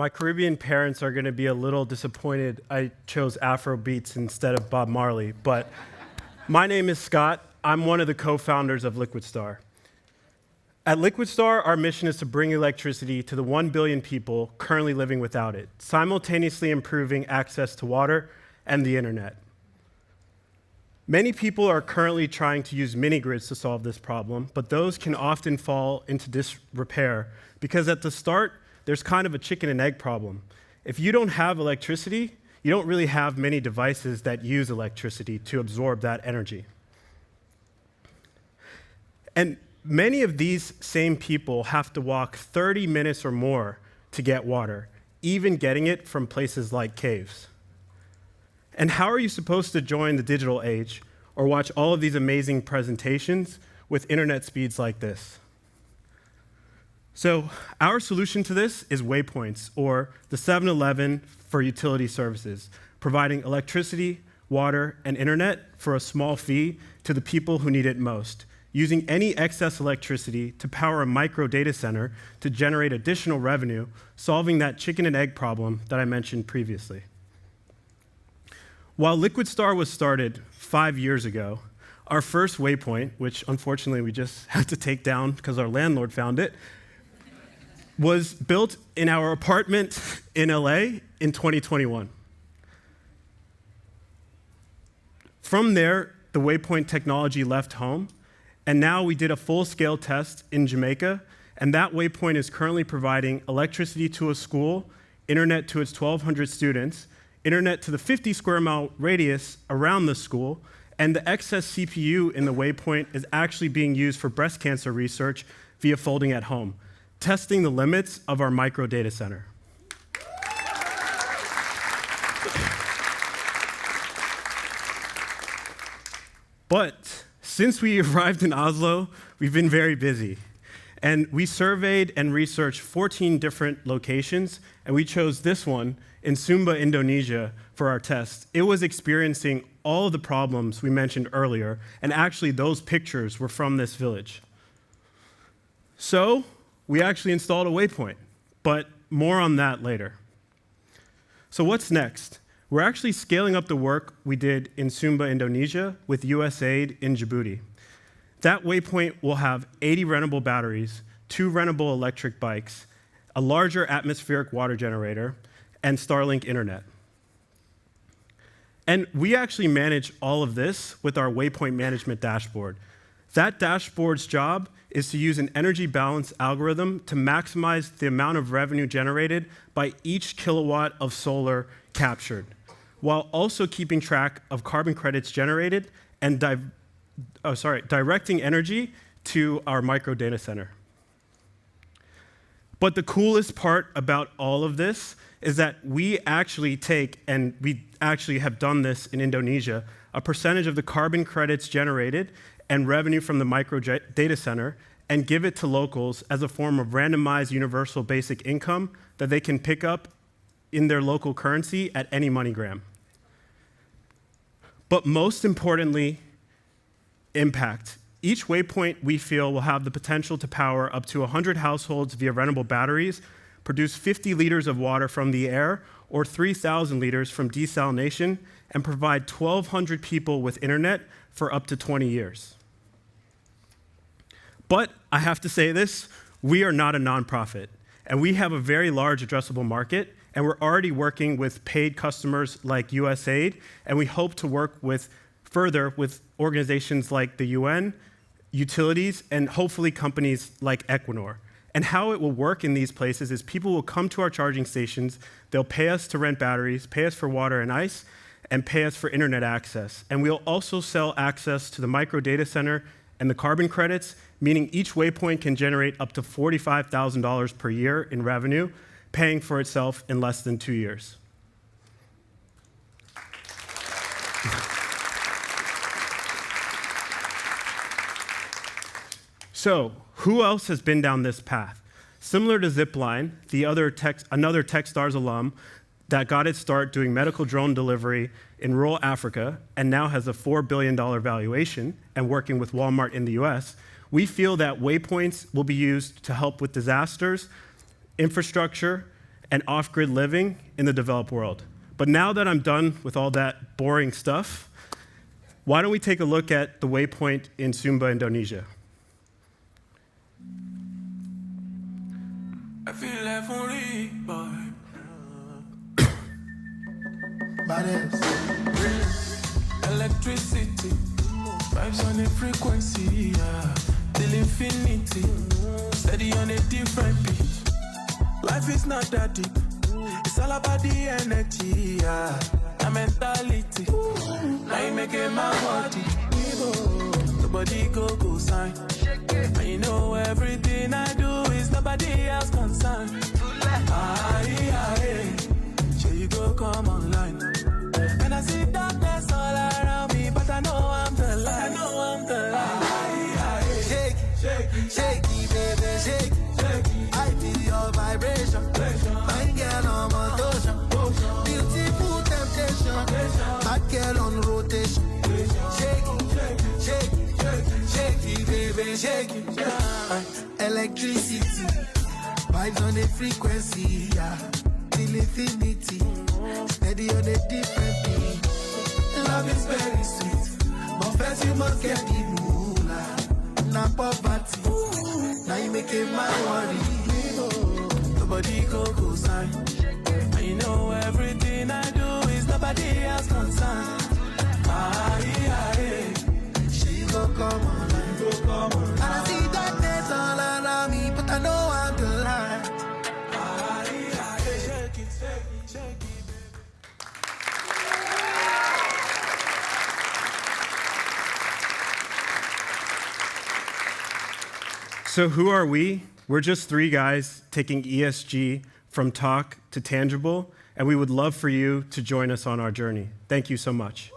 my Caribbean parents are going to be a little disappointed I chose Afro beats instead of Bob Marley, but my name is Scott. I'm one of the co-founders of Liquidstar. At Liquidstar, our mission is to bring electricity to the 1 billion people currently living without it, simultaneously improving access to water and the internet. Many people are currently trying to use mini-grids to solve this problem, but those can often fall into disrepair because at the start, there's kind of a chicken and egg problem. If you don't have electricity, you don't really have many devices that use electricity to absorb that energy. And many of these same people have to walk 30 minutes or more to get water, even getting it from places like caves. And how are you supposed to join the digital age or watch all of these amazing presentations with internet speeds like this? So our solution to this is Waypoints, or the 7-Eleven for utility services, providing electricity, water, and internet for a small fee to the people who need it most, using any excess electricity to power a micro data center to generate additional revenue, solving that chicken and egg problem that I mentioned previously. While Liquidstar was started 5 years ago, our first Waypoint, which unfortunately we just had to take down because our landlord found it, was built in our apartment in LA in 2021. From there, the Waypoint technology left home, and now we did a full-scale test in Jamaica, and that Waypoint is currently providing electricity to a school, internet to its 1,200 students, internet to the 50-square-mile radius around the school, and the excess CPU in the Waypoint is actually being used for breast cancer research via folding at home, testing the limits of our micro data center. But since we arrived in Oslo, we've been very busy. And we surveyed and researched 14 different locations, and we chose this one in Sumba, Indonesia, for our test. It was experiencing all of the problems we mentioned earlier, and actually those pictures were from this village. So we actually installed a Waypoint, but more on that later. So what's next? We're actually scaling up the work we did in Sumba, Indonesia with USAID in Djibouti. That Waypoint will have 80 rentable batteries, 2 rentable electric bikes, a larger atmospheric water generator, and Starlink internet. And we actually manage all of this with our Waypoint management dashboard. That dashboard's job is to use an energy balance algorithm to maximize the amount of revenue generated by each kilowatt of solar captured, while also keeping track of carbon credits generated and directing energy to our micro data center. But the coolest part about all of this is that we actually take, and we actually have done this in Indonesia, a percentage of the carbon credits generated and revenue from the micro data center and give it to locals as a form of randomized universal basic income that they can pick up in their local currency at any MoneyGram. But most importantly, impact. Each Waypoint, we feel, will have the potential to power up to 100 households via rentable batteries, produce 50 liters of water from the air, or 3,000 liters from desalination, and provide 1,200 people with internet for up to 20 years. But I have to say this, we are not a nonprofit, and we have a very large addressable market, and we're already working with paid customers like USAID, and we hope to work further with organizations like the UN, utilities, and hopefully companies like Equinor. And how it will work in these places is people will come to our charging stations, they'll pay us to rent batteries, pay us for water and ice, and pay us for internet access. And we'll also sell access to the micro data center and the carbon credits, meaning each Waypoint can generate up to $45,000 per year in revenue, paying for itself in less than 2 years. So, who else has been down this path? Similar to Zipline, another Techstars alum that got its start doing medical drone delivery in rural Africa and now has a $4 billion valuation and working with Walmart in the US, we feel that Waypoints will be used to help with disasters, infrastructure, and off-grid living in the developed world. But now that I'm done with all that boring stuff, why don't we take a look at the waypoint in Sumba, Indonesia? I feel like free, boy. Electricity, vibes on a frequency, yeah. Till infinity, steady on a different beat. Life is not that deep, it's all about the energy, yeah. The mentality, now you make it my body. Nobody go sign. And you know everything I do is nobody else concerned. Sure you go come online. And I see darkness all around me, but I know I'm the light. Shake it, baby, shake it. I feel your vibration. My girl on motion. Beautiful temptation. My girl on rotation. Shake it, baby, shake it. Electricity, vibes on the frequency, yeah. Till infinity, steady on a different beat. Love is very sweet, but first you must get the moolah. Not poverty, now you make it my worry. Nobody go sign. And you know everything I do is nobody else concerned. She go come on, and I see darkness all around me, but I know I'm the light. Shake it, So who are we? We're just three guys taking ESG from talk to tangible, and we would love for you to join us on our journey. Thank you so much.